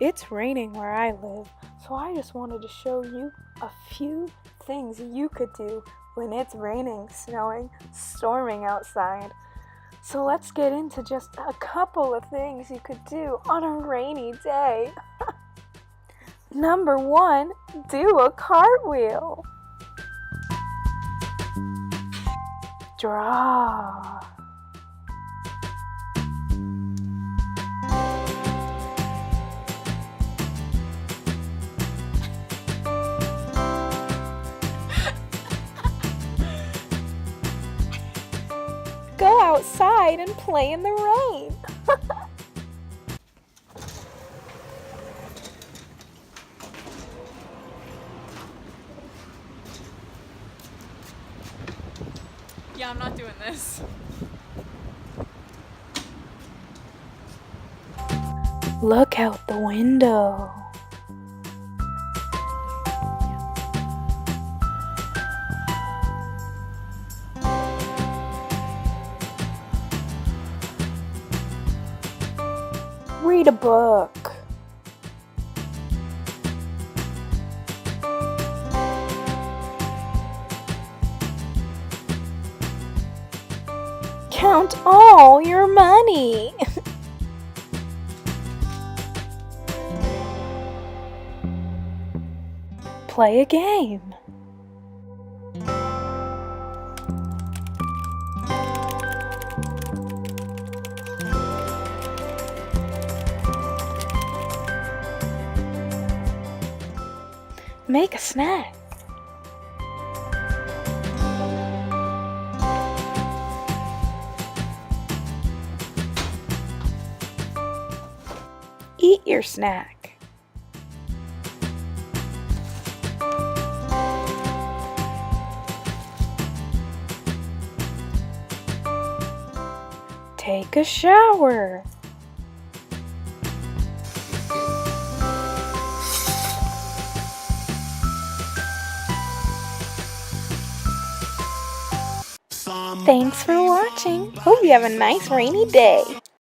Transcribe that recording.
It's raining where I live, so I just wanted to show you a few things you could do when it's raining, snowing, storming outside. So let's get into just a couple of things you could do on a rainy day. Number 1, do a cartwheel. Draw. Go outside and play in the rain. Yeah, I'm not doing this. Look out the window. Read a book. Count all your money. Play a game. Make a snack. Eat your snack. Take a shower. Thanks for watching. Hope you have a nice rainy day.